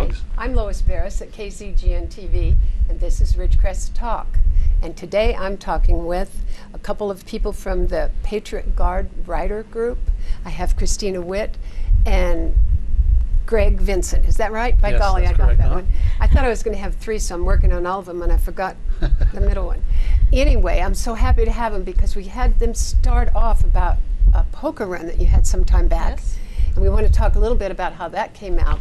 dogs. Hi, I'm Lois Beres at KZGN-TV, and this is Ridgecrest Talk. And today I'm talking with a couple of people from the Patriot Guard Rider Group. I have Christina Witt and Greg Vincent. Is that right? By Yes, golly, that's I got correct, that huh? one. I thought I was going to have three, so I'm working on all of them, and I forgot the middle one. Anyway, I'm so happy to have them because we had them start off about a poker run that you had some time back. Yes. And we want to talk a little bit about how that came out.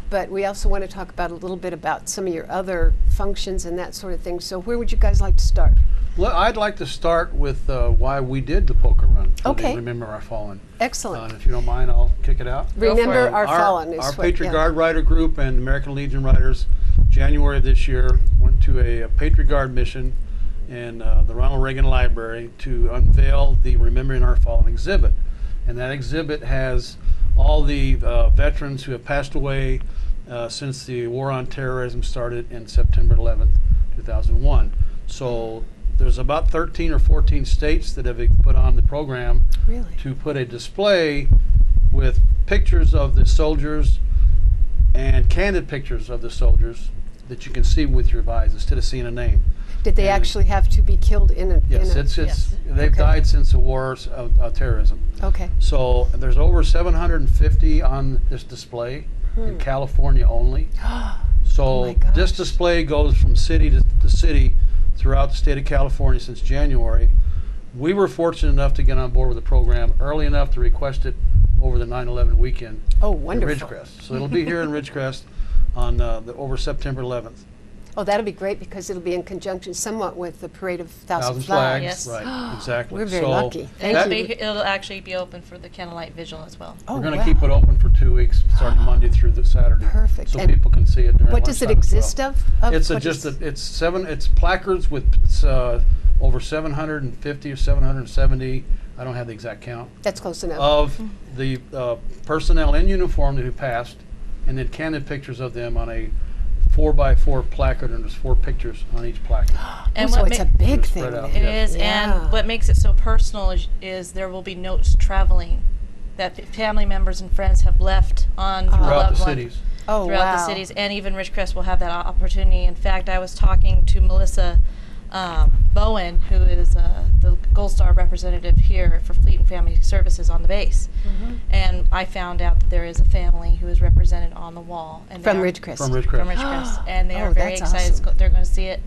But we also want to talk about a little bit about some of your other functions and that sort of thing. So where would you guys like to start? Well, I'd like to start with why we did the poker run. for the Okay. Remember Our Fallen. Excellent. And if you don't mind, I'll kick it out. Remember Our Fallen is Our what, Patriot yeah. Guard Rider Group and American Legion Riders, January of this year, went to a Patriot Guard mission in the Ronald Reagan Library to unveil the Remembering Our Fallen exhibit. And that exhibit has all the veterans who have passed away since the War on Terrorism started in September 11th, 2001. So there's about 13 or 14 states that have put on the program Really? to put a display with pictures of the soldiers and candid pictures of the soldiers that you can see with your eyes instead of seeing a name. Did they And actually have to be killed in a... Yes, in a, they've Okay. died since the wars of terrorism. Okay. So there's over 750 on this display in California only. So Oh my gosh. this display goes from city to city throughout the state of California since January. We were fortunate enough to get on board with the program early enough to request it over the 9/11 weekend Oh, in wonderful. Ridgecrest. So it'll be here in Ridgecrest on over September 11th. Oh, that'll be great because it'll be in conjunction somewhat with the Parade of Thousand Thousand Flags. Yes. Right, exactly. We're very So lucky. And Thank you. it'll actually be open for the candlelight vigil as well. Oh, We're going to wow. keep it open for 2 weeks, starting Monday through the Saturday. Perfect. So And people can see it during What does it lunchtime as well. exist of? It's what just is- it's placards with over 750 or 770. I don't have the exact count That's close enough. of the personnel in uniform who passed, and then candid pictures of them on a 4x4 placard, and there's 4 pictures on each placard. And so what it's ma- a big It's thing. spread out. then. It is, Yeah. and what makes it so personal is there will be notes traveling that family members and friends have left on Throughout loved the one cities. Oh, throughout wow. the cities, and even Ridgecrest will have that opportunity. In fact, I was talking to Melissa Bowen, who is the Gold Star representative here for Fleet and Family Services on the base, and I found out that there is a family who is represented on the wall. And From they are- Ridgecrest. From Ridgecrest. From Ridgecrest, and they Oh, are very that's excited. awesome. They're going to see it.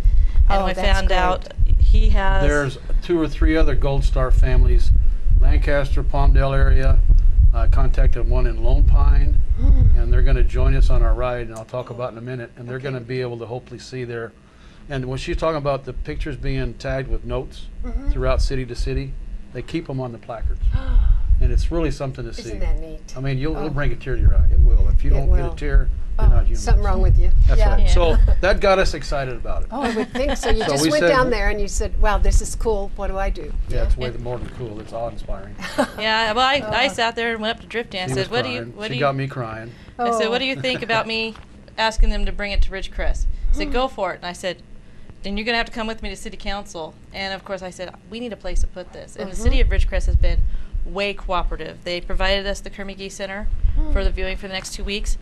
And Oh, I that's found great. out he has. There's 2 or 3 other Gold Star families, Lancaster, Palmdale area. I contacted one in Lone Pine, and they're going to join us on our ride, and I'll talk about in a minute. And they're going to be able to hopefully see their. And when she's talking about the pictures being tagged with notes throughout city to city, they keep them on the placards, and it's really something to see. Isn't that neat? I mean, Oh. it'll bring a tear to your eye. It will. If you It don't get will. a tear, Oh, you're not human. something wrong with you. That's yeah. right. Yeah. So that got us excited about it. Oh, I would think so. You So just we went said- down there and you said, wow, this is cool. What do I do? Yeah, it's way more than cool. It's awe-inspiring. Yeah, well, I sat there and went up to Drift and She said, was "What do you? crying. What She do you?" got me crying. I said, Oh. "What do you think about me asking them to bring it to Ridgecrest?" I said, "Go for it." And I said, "Then you're going to have to come with me to City Council." And of course, I said, "We need a place to put this." And the City of Ridgecrest has been way cooperative. They provided us the Kermigee Center for the viewing for the next 2 weeks.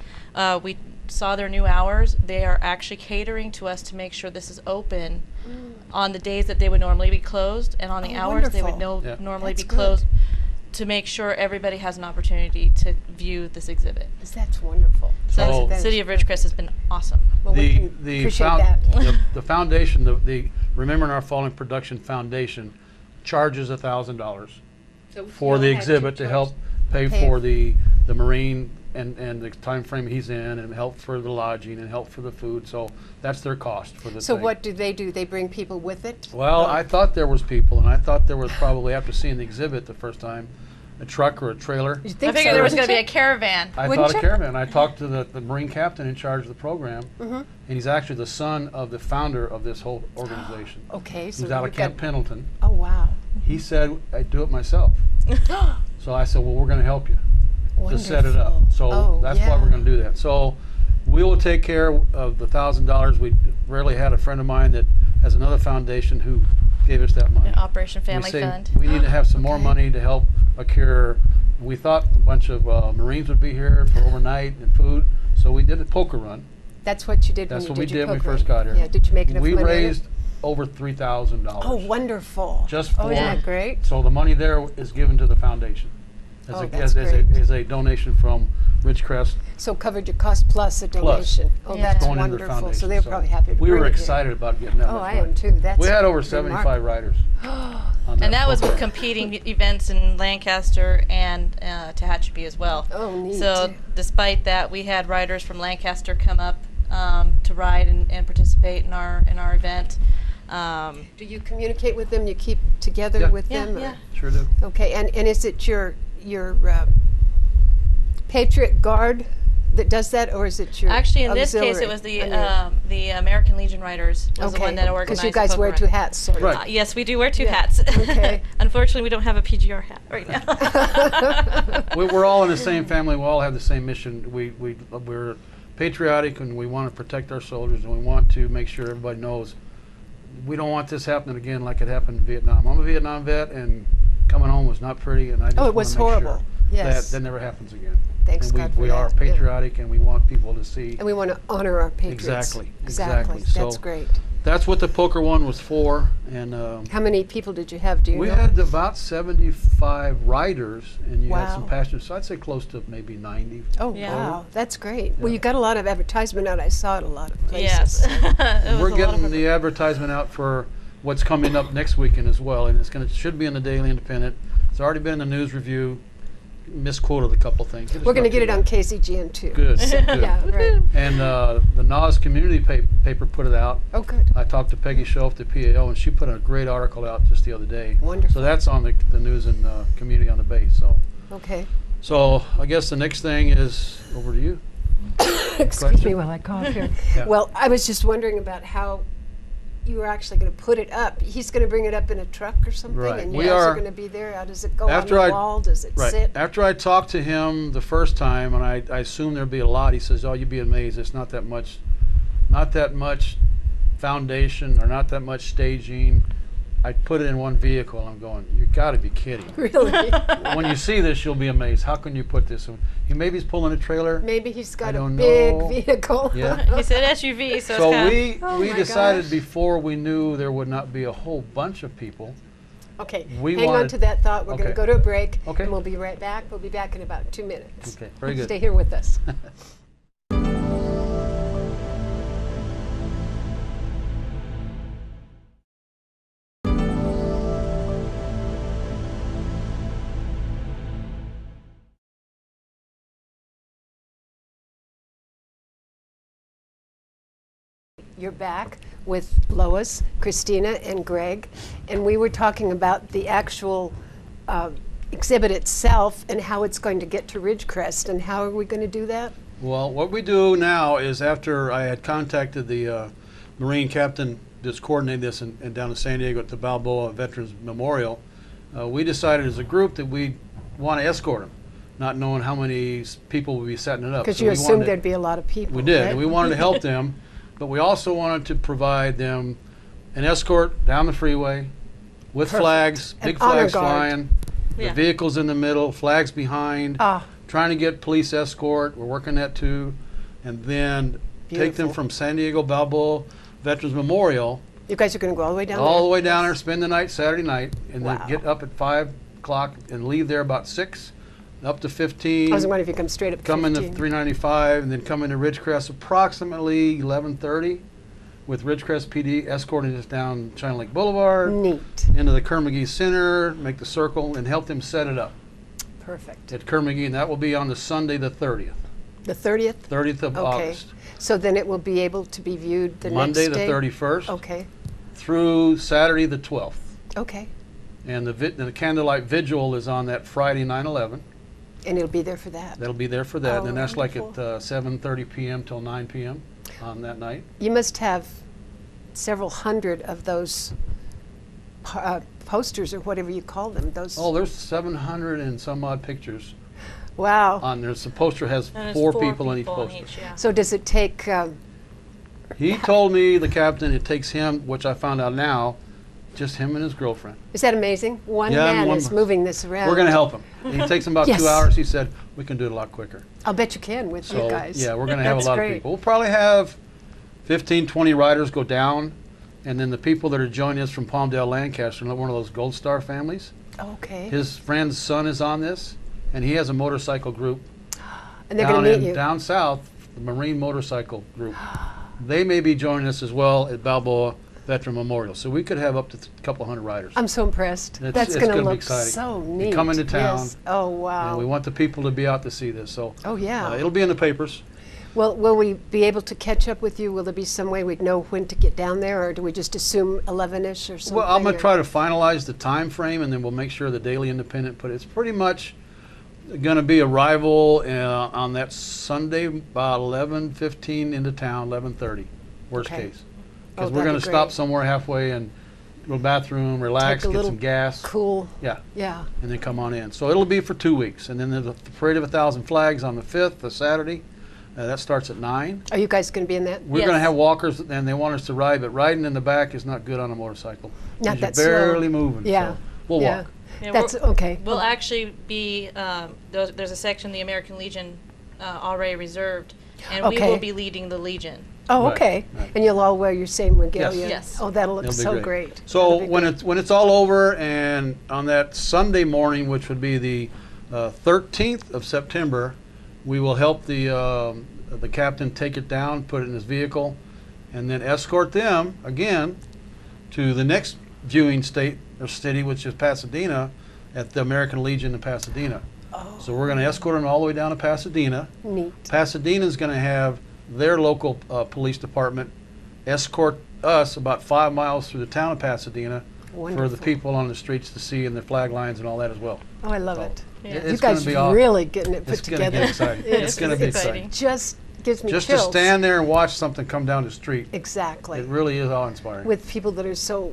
We saw their new hours. They are actually catering to us to make sure this is open on the days that they would normally be closed, and on the Oh, hours they would wonderful. Yeah. normally That's be good. closed, to make sure everybody has an opportunity to view this exhibit. That's wonderful. So Oh. the City of Ridgecrest has been awesome. Well, we can appreciate that. the foundation, the Remembering Our Fallen Production Foundation, charges $1,000 for the exhibit to help pay Pay for it. the Marine and the time frame he's in, and help for the lodging and help for the food. So that's their cost for the So thing. what do? They bring people with it? Well, I thought there was people, and I thought there was probably, after seeing the exhibit the first time, a truck or a trailer. You I think figured so, there was going wouldn't to be a you? caravan. I Wouldn't thought a you? caravan. I talked to the Marine captain in charge of the program, and he's actually the son of the founder of this whole organization. Okay, so He's out of you've Camp got- Pendleton. Oh, wow. He said, I'd do it myself. So I said, well, we're going to help you to set it up. Wonderful. So Oh, that's why yeah. we're going to do that. So we will take care of the $1,000. We rarely had a friend of mine that has another foundation who gave us that money. An Operation We Family say Fund. we need to have some more Okay. money to help procure. We thought a bunch of Marines would be here for overnight and food, So we did a poker run. That's what you did That's when what you we did your did when we poker first run. got here. Yeah, did you make enough We money on it? raised over $3,000. Oh, wonderful. Just for Oh, isn't that great? So the money there is given to the foundation as, Oh, a, that's as, great. as a donation from Ridgecrest. So covered your cost plus a donation. Oh, Yeah. that's Going into their wonderful. foundation. So they're probably happy to We bring were it here. excited about getting that Oh, much I money. am too. That's We had over 75 remarkable. riders. on And that was poker with run. competing events in Lancaster and Tehachapi as well. Oh, neat. So despite that, we had riders from Lancaster come up to ride and participate in our event. Do you communicate with them? You keep together Yeah. with Yeah, them? or- yeah. Sure do. Okay, and is it your Patriot Guard that does that, or is it your Actually, in this auxiliary? case, it was I mean, the American Legion Riders was the one that organized because you the guys poker wear run. two hats, sort of. Right. Yes, we do wear two Yeah. hats. Okay. Unfortunately, we don't have a PGR hat right now. We're all in the same family. We all have the same mission. We're patriotic, and we want to protect our soldiers, and we want to make sure everybody knows we don't want this happening again like it happened in Vietnam. I'm a Vietnam vet, and coming home was not pretty, and I just Oh, it want was to make horrible. sure Yes. that never happens again. Thanks and God for we are that, yeah. patriotic, and we want people to see. And we want to honor our patriots. Exactly, Exactly. exactly. That's So- great. That's what the poker one was for, and How many people did you have? Do you we know? had about 75 riders, and you had some Wow. passengers, so I'd say close to maybe 90. Oh, Yeah. wow. That's great. Well, Yeah. you got a lot of advertisement out. I saw it a lot of places. Yes. It was We're a lot getting of the advertisement out for what's coming up next weekend as well, and should be in the Daily Independent. It's already been in the news review. Misquoted a couple things. It's We're going to not get too it on bad. KZGN too. Good, good. Yeah, right. And the NAS community paper put it out. Oh, good. I talked to Peggy Shelf, the PAO, and she put a great article out just the other day. Wonderful. So that's on the news and community on the base. Okay. So I guess the next thing is over to you. Excuse Question? me while I cough here. Yeah. Well, I was just wondering about how you were actually going to put it up. He's going to bring it up in a truck or something, Right. and you We guys are are- going to be there. How does it go After on I- the wall? Does it Right. sit? After I talked to him the first time, and I assumed there'd be a lot, he says, "Oh, you'd be amazed. It's not that much foundation or not that much staging. I put it in one vehicle." I'm going, "You got to be kidding." Really? When you see this, you'll be amazed. How can you put this? Maybe he's pulling a trailer. Maybe he's got a don't big know. vehicle. Yeah. He said SUV, so, So it's kind Oh we my decided gosh. before we knew there would not be a whole bunch of people. Okay, We hang on wanted- to that thought. We're going to Okay. go to a break, Okay. and we'll be right back. We'll be back in about 2 minutes. Okay, very good. Stay here with us. You're back with Lois, Christina, and Greg, and we were talking about the actual exhibit itself and how it's going to get to Ridgecrest, and how are we going to do that? Well, what we do now is after I had contacted the Marine captain that's coordinated this and down in San Diego at the Balboa Veterans Memorial, we decided as a group that we want to escort them, not knowing how many people would be setting it up. Because So you we assumed wanted- there'd be a lot of people. We did. right? And we wanted to help them, but we also wanted to provide them an escort down the freeway with Perfect. flags, An big honor flags guard. flying, the Yeah. vehicles in the middle, flags behind, Ah, trying to get police escort. We're working that too. And then take them Beautiful. from San Diego Balboa Veterans Memorial you guys are going to go all the way down all the there? way down there, spend the night Saturday night, and Wow. then get up at 5 o'clock and leave there about 6, up to 15. I was wondering if you come straight up Come into 15. 395 and then come into Ridgecrest approximately 11:30 with Ridgecrest PD escorting us down China Lake Boulevard Neat. into the Kerr-McGee Center, make the circle, and help them set it up Perfect. at Kerr-McGee, and that will be on the Sunday the 30th, The 30th? 30th of Okay. August. So then it will be able to be viewed the Monday next the day? 31st Okay. through Saturday the 12th. Okay. And the candlelight vigil is on that Friday 9/11. And it'll be there for that. That'll be there for that, Oh, and that's like at wonderful. 7:30 p.m. till 9 p.m. on that night. You must have several hundred of those posters or whatever you call them. Those. Oh, there's 700 and some odd pictures Wow. on there. The poster has And there's four people in each poster. yeah. So does it take? He told me, the captain, it takes him, which I found out now, just him and his girlfriend. Is that amazing? One Yeah, man one is man. moving this around. We're going to help him. It takes him about Yes. 2 hours. He said we can do it a lot quicker. I'll bet you can with So you guys. yeah, we're going to have a That's lot great. of people. We'll probably have 15, 20 riders go down, and then the people that are joining us from Palmdale, Lancaster, one of those Gold Star families. Okay. His friend's son is on this, and he has a motorcycle group And they're down going to meet you. down south, the Marine Motorcycle Group. They may be joining us as well at Balboa Veteran Memorial. So we could have up to a couple hundred riders. I'm so impressed. It's- That's it's going to gonna be look exciting. so They neat. come into town, Yes. Oh, wow. And we want the people to be out to see this. So Oh, yeah. it'll be in the papers. Well, will we be able to catch up with you? Will there be some way we'd know when to get down there, or do we just assume 11-ish or something? Well, I'm going or- to try to finalize the time frame, and then we'll make sure the Daily Independent put it. It's pretty much going to be arrival on that Sunday about 11:15 into town, 11:30, worst Okay. case. Oh, Because we're that'd going be to stop great. somewhere halfway and little bathroom, relax, Take a get little some gas. Cool. Yeah, Yeah. and then come on in. So it'll be for 2 weeks, and then there's the Parade of 1,000 Flags on the 5th, the Saturday. That starts at 9. Are you guys going to be in that? We're going to Yes. have walkers, and they want us to ride, but riding in the back is not good on a motorcycle. Not 'Cause that you're slow. barely moving. Yeah. So we'll Yeah. walk. Yeah, That's okay. We'll actually be, there's a section the American Legion already reserved, and we Okay. will be leading the Legion. Oh, Right, okay. right. And you'll all wear your same regalia. Yes. Oh, that'll look It'll be so great. So That'll be when great. it's all over, and on that Sunday morning, which would be the 13th of September, we will help the captain take it down, put it in his vehicle, and then escort them again to the next viewing state or city, which is Pasadena, at the American Legion in Pasadena. Oh, So we're going to escort them all the way down to Pasadena. neat. Pasadena's going to have their local police department escort us about 5 miles through the town of Pasadena for Wonderful. the people on the streets to see, and the flag lines and all that as well. Oh, I love So, it. Yeah. it's You gonna guys be aw- really getting it put It's going to together. get exciting. It's It's going to be exciting. exciting. Just gives me Just chills. to stand there and watch something come down the street, Exactly. it really is awe-inspiring. With people that are so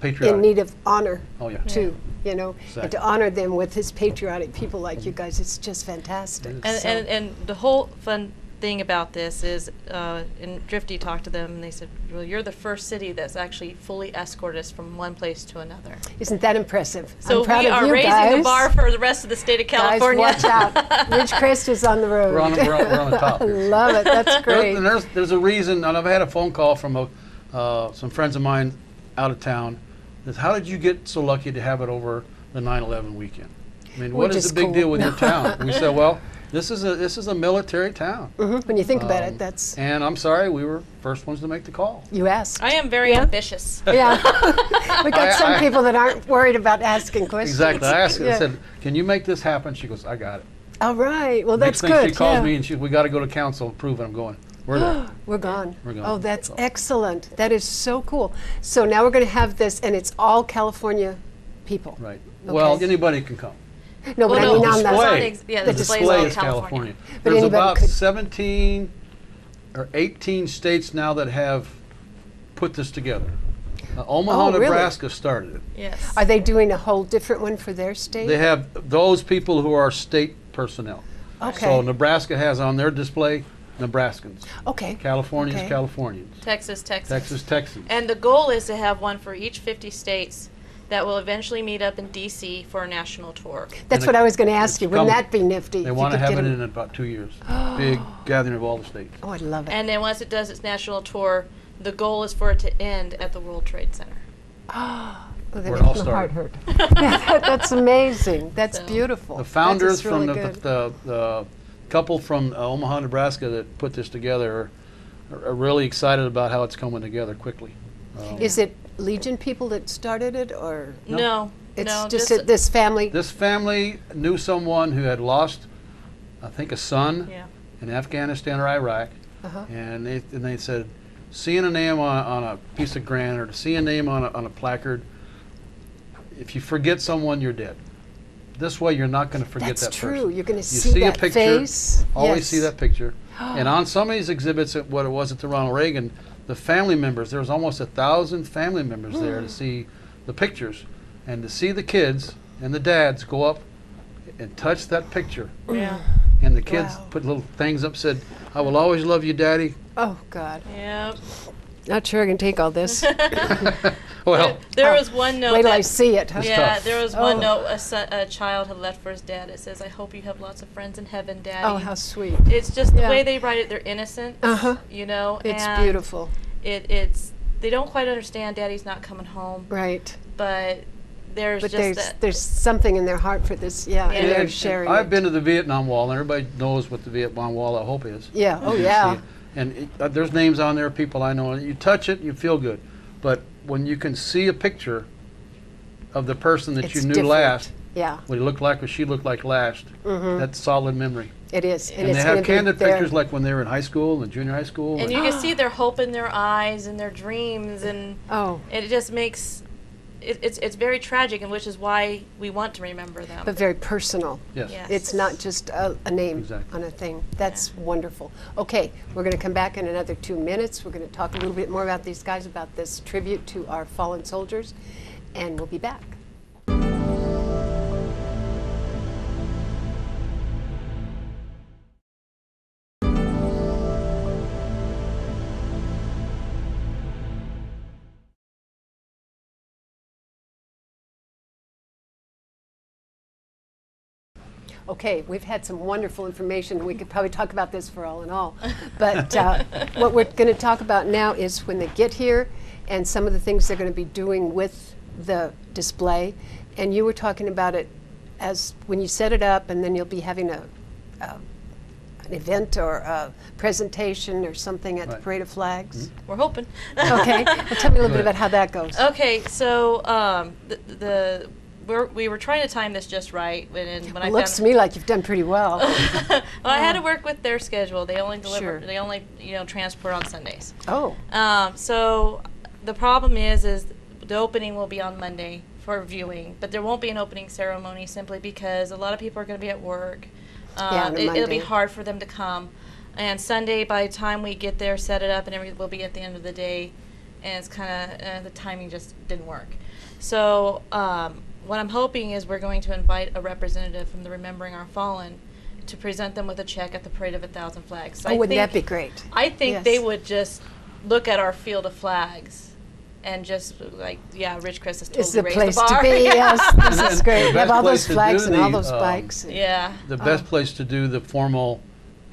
Patriotic. in need of honor, Oh, yeah. too, you know, and Exactly. to honor them with his patriotic people like you guys, it's just fantastic. It And, So- and the whole fun thing about this is, and Drifty talked to them, and they said, well, you're the first city that's actually fully escorted us from one place to another. Isn't that impressive? So I'm proud we of are you raising guys. the bar for the rest of the state of California. Guys, watch out. Ridgecrest is on the road. We're on the top I here. love it. That's great. And there's a reason, and I've had a phone call from some friends of mine out of town. That's, how did you get so lucky to have it over the 9/11 weekend? I mean, We're what is just the big cool. deal with your town? We said, well, this is a military town. Mhm. When you think about Um, it, that's, And I'm sorry, we were first ones to make the call. you asked. I am very Yeah. ambitious. Yeah. We got some I- people that aren't worried about asking questions. Exactly. I asked her, Yeah. I said, can you make this happen? She goes, I got it. All right. Well, that's Next thing good. she calls yeah. me and we got to go to council and prove it. I'm going. We're there. We're gone. We're gone. Oh, that's So- excellent. That is so cool. So now we're going to have this, and it's all California people. Right. Okay. Well, anybody can come. No, but Well, I no, mean on display. the Display. Yeah, the the display display all is California. But There's anybody about could- 17 or 18 states now that have put this together. Omaha, Oh, really? Nebraska started it. Yes. Are they doing a whole different one for their state? They have those people who are state personnel. Okay. So Nebraska has on their display Nebraskans. Okay. Californians, Okay. Californians. Texas, Texas, Texans. And the goal is to have one for each 50 states that will eventually meet up in D.C. for a national tour. That's And what it- I was going to ask it's you. Wouldn't coming. that be nifty? They if want you to could have it get in about 2 years. Big gathering of all the states. Oh, I love it. And then once it does its national tour, the goal is for it to end at the World Trade Center. Oh, that Where it makes all my heart started. hurt. That's amazing. That's So- beautiful. The founders That's really from good. the couple from Omaha, Nebraska that put this together are really excited about how it's coming together quickly. Is it Legion people that started it, or No. it's no, just that this family? This family knew someone who had lost, I think, a son Yeah. in Afghanistan or Iraq, Uh-huh. and they said, seeing a name on a piece of granite or seeing a name on a placard, if you forget someone, you're dead. This way, you're not going to forget That's that true. person. You're going to You see see a that picture, face. always Yes. see that picture. And on some of these exhibits, what it was at the Ronald Reagan, the family members, there was almost 1,000 family members there to see the pictures and to see the kids and the dads go up and touch that picture. Yeah. And the kids Wow. put little things up, said, I will always love you, Daddy. Oh God, Yep. not sure I can take all this. Well, There was one note Wait till I that, see it. Huh? yeah, tough. there was one Oh. note a child had left for his dad. It says, "I hope you have lots of friends in heaven, Daddy." Oh, how sweet. It's just the Yeah. way they write it. They're innocent, Uh-huh. you know. It's and beautiful. It's they don't quite understand Daddy's not coming home, Right. but there's But just there's something in their heart for this, yeah, Yeah. and they're And sharing I've it. been to the Vietnam Wall, and everybody knows what the Vietnam Wall, I hope, is. Yeah, oh You yeah. see it. And there's names on there, people I know, and you touch it, you feel good. But when you can see a picture of the person that It's you knew different. last, Yeah, what he looked like or she looked like last, that's solid memory. it is. And it's they gonna have be candid there. pictures like when they were in high school and junior high school. and you can see their hope in their eyes and their dreams, and Oh, it just makes it's very tragic, and which is why we want to remember them. but very personal. Yes. Yes. It's not just a name Exactly. on a thing. That's wonderful. Okay, we're going to come back in another 2 minutes. We're going to talk a little bit more about these guys, about this tribute to our fallen soldiers, and we'll be back. Okay, we've had some wonderful information. We could probably talk about this for all in all. But what we're going to talk about now is when they get here and some of the things they're going to be doing with the display. And you were talking about it as when you set it up, and then you'll be having an event or a presentation or something at the Right. Parade of Flags. We're hoping. Okay, well, tell me a little bit Good. about how that goes. Okay, so we were trying to time this just right when I It looks found to me like you've done pretty well. well, I had to work with their schedule. They only deliver. Sure. They only transport on Sundays. Oh, So the problem is the opening will be on Monday for viewing, but there won't be an opening ceremony simply because a lot of people are going to be at work. Yeah, on a It'll be Monday. hard for them to come. And Sunday, by the time we get there, set it up, and everything will be at the end of the day, and it's kind of the timing just didn't work. So what I'm hoping is we're going to invite a representative from the Remembering Our Fallen to present them with a check at the Parade of 1,000 Flags. So oh, wouldn't that be great? I think Yes. they would just look at our field of flags and just like, yeah, Ridgecrest is It's totally the raised place the bar. to be, yes. This And is the great. You have best all place those to flags do and all the, those bikes. and- Yeah. The best place to do the formal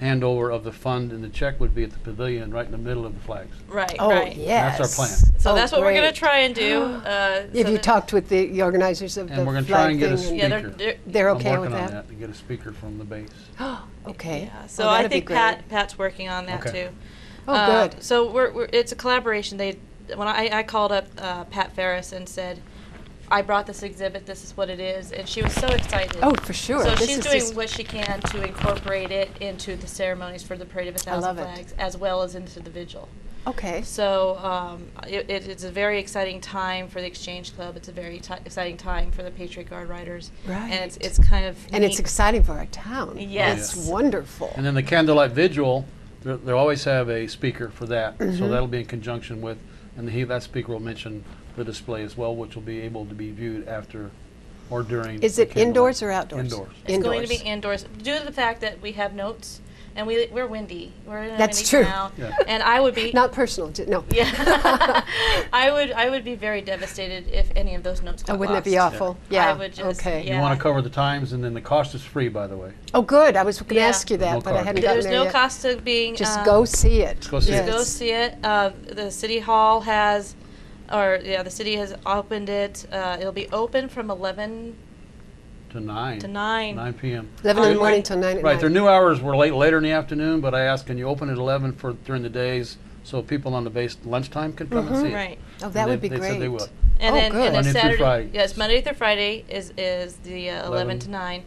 handover of the fund and the check would be at the pavilion right in the middle of the flags. Right, Oh, right. yes. That's our plan. So Oh, that's what we're going great. to try and do. Have so you that- talked with the organizers of And the we're gonna flag try and get a thing? Yeah, speaker. They're okay I'm with working on that? that to get a speaker from the base. Okay. Yeah. So Well, I that'd be think great. Pat's working on that Okay. too. Oh, good. So we're it's a collaboration. When I called up Pat Beres and said, I brought this exhibit. This is what it is, and she was so excited. Oh, for sure. So This she's is doing just- what she can to incorporate it into the ceremonies for the Parade of I 1,000 love it. Flags, as well as into the vigil. Okay. So it's a very exciting time for the Exchange Club. It's a very exciting time for the Patriot Guard Riders. Right. And it's kind of And it's neat. exciting for our town. Yes. It's wonderful. And then the candlelight vigil, they always have a speaker for that. Mm-hmm. So that'll be in conjunction with, and that speaker will mention the display as well, which will be able to be viewed after or during. Is the it indoors candlelight. or outdoors? Indoors. It's going to be Indoors. indoors due to the fact that we have notes and we're windy. We're in a That's windy true. town. Yeah. And I would be Not personal, no. yeah. I would be very devastated if any of those notes got Oh, wouldn't that be lost. awful? Yeah. I would just Okay. yeah. You want to cover the times, and then the cost is free, by the way. Oh, good. I was going to Yeah. ask you that, No but I cost. hadn't gotten There's there no yet. cost to being Just go see it. Just go see it. Go Yes. see it. The city hall has, the city has opened it. It'll be open from 11 To 9. to 9. 9 p.m. 11 in the Oh, morning right. till 9 at Right, night. their new hours were later in the afternoon, but I asked, can you open at 11 for during the days so people on the base lunchtime can come and see it? Right. Oh, that And would be they great. said they would. And Oh, then good. and Monday a through Saturday. Friday. Yes, Monday through Friday is the 11 to 9.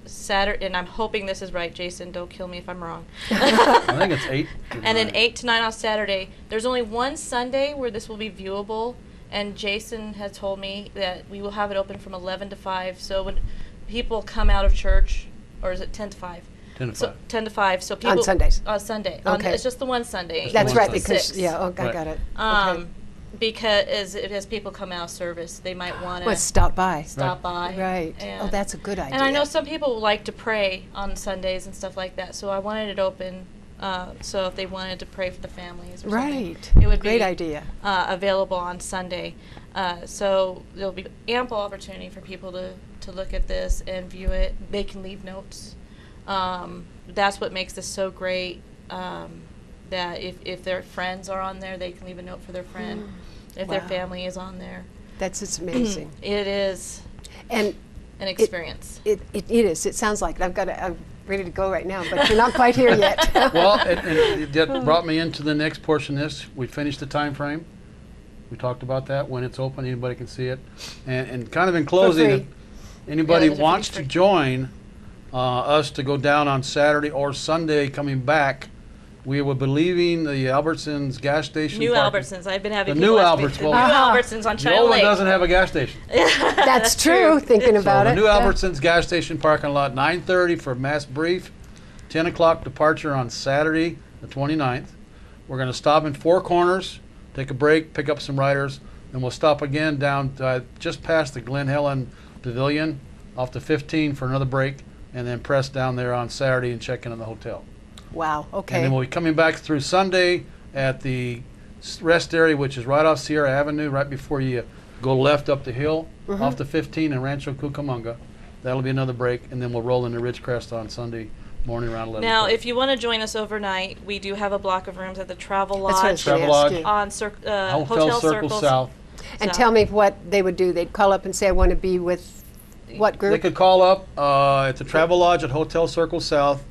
Saturday, and I'm hoping this is right, Jason. Don't kill me if I'm wrong. I think it's 8 to And then 9. 8 to 9 on Saturday. There's only one Sunday where this will be viewable, and Jason has told me that we will have it open from 11 to 5. So when people come out of church, or is it 10 to 5? 10 to So 5. 10 to 5. So people Sundays. On Sunday. Okay. It's just the one Sunday. Just That's one right, Sunday. because, Six. yeah, I Right. got it. Um, because as people come out of service, they might want to Well, stop by. stop by. Right. And, Oh, that's a good idea. And I know some people like to pray on Sundays and stuff like that, so I wanted it open So if they wanted to pray for the families or Right. something, it would Great be idea. available on Sunday. So there'll be ample opportunity for people to look at this and view it. They can leave notes. That's what makes this so great, that if their friends are on there, they can leave a note for their friend. If their Wow. family is on there. That's just amazing. It is And an experience. it is. It sounds like it. I'm ready to go right now, but you're not quite here yet. Well, and that brought me into the next portion of this. We finished the time frame. We talked about that, when it's open, anybody can see it. And kind of in closing, if free. anybody Yeah, there's a wants free- to join us to go down on Saturday or Sunday coming back, we will be leaving the Albertsons gas station. New parking- Albertsons. I've been having The people new ask me- Alberts, the well- new Uh-huh. Albertsons on The China old one Lake. doesn't have a gas station. That's true. Thinking about So it. the new Yeah. Albertsons gas station parking lot, 9:30 for mass brief, 10 o'clock departure on Saturday, the 29th. We're going to stop in Four Corners, take a break, pick up some riders, and we'll stop again down just past the Glen Helen Pavilion off the 15 for another break, and then press down there on Saturday and check in the hotel. Wow. Okay. And then we'll be coming back through Sunday at the rest area, which is right off Sierra Avenue, right before you go left up the hill, off the 15 in Rancho Cucamonga. That'll be another break, and then we'll roll into Ridgecrest on Sunday morning around 11. Now, if you want to join us overnight, we do have a block of rooms at the Travel That's what I was Lodge gonna Travel ask Lodge. you. on Hotel Circle South. And tell me what they would do. They'd call up and say, I want to be with what group? They could call up at the Travel Lodge at Hotel Circle South.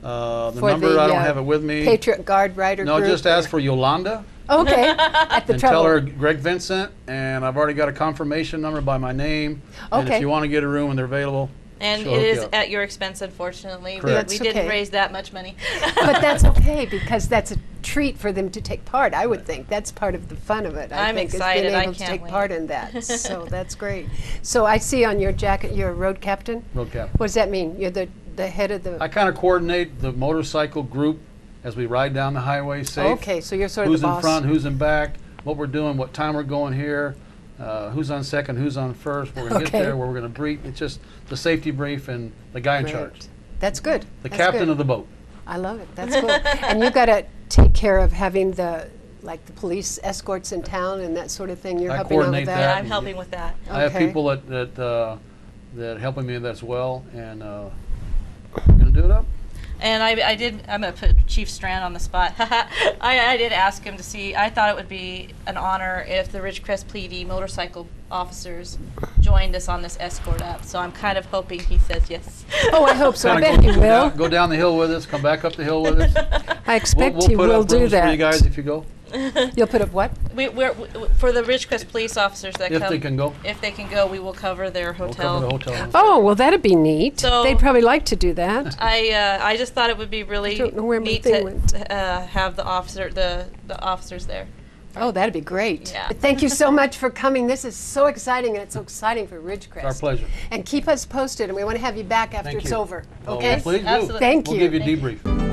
The For number, the, I don't have it with me. Patriot Guard Rider No, group? just ask for Yolanda Okay. At the and Travel. tell her Greg Vincent, and I've already got a confirmation number by my name. And Okay. if you want to get a room and they're available, And she'll it hook is you up. at your expense, unfortunately. Correct. We That's didn't okay. raise that much money. But that's okay, because that's a treat for them to take part, I would think. That's part of the fun of it, I I'm think, excited. is being I able to can't take wait. part in that. So that's great. So I see on your jacket, you're a road captain? road cap. What does that mean? You're the head of the... I kind of coordinate the motorcycle group as we ride down the highway safe. Okay, so you're sort of Who's the in boss. front, who's in back, what we're doing, what time we're going here, who's on second, who's on first, where we're going to Okay. get there, where we're going to brief. It's just the safety brief and the guy in Great. charge. That's good. The That's captain good. of the boat. I love it. That's cool. And you got to take care of having the police escorts in town and that sort of thing. You're I helping out with coordinate that. Yeah, that. I'm helping with that. I have Okay. people that helping me with that as well, and we're going to do it up. And I'm going to put Chief Strand on the spot. I did ask him to see, I thought it would be an honor if the Ridgecrest PD motorcycle officers joined us on this escort up. So I'm kind of hoping he says yes. Oh, I hope so. I Kinda bet he will. Go down the hill with us, come back up the hill with us. I expect we'll he put will up do rooms that. for you guys if you go. You'll put up what? We're for the Ridgecrest police officers that If come. they can go. If they can go, we will cover their We'll hotel. cover the hotel room. Oh, well, that'd be neat. So- They'd probably like to do that. I just thought it would be really I don't know where my neat thing to went. have the officers there. Oh, that'd be great. Yeah. Thank you so much for coming. This is so exciting, and it's so exciting for Ridgecrest. Our pleasure. And keep us posted, and we want to have you back after Thank it's you. over. Oh, Okay? please do. Absolutely. Thank We'll you. give you a debrief.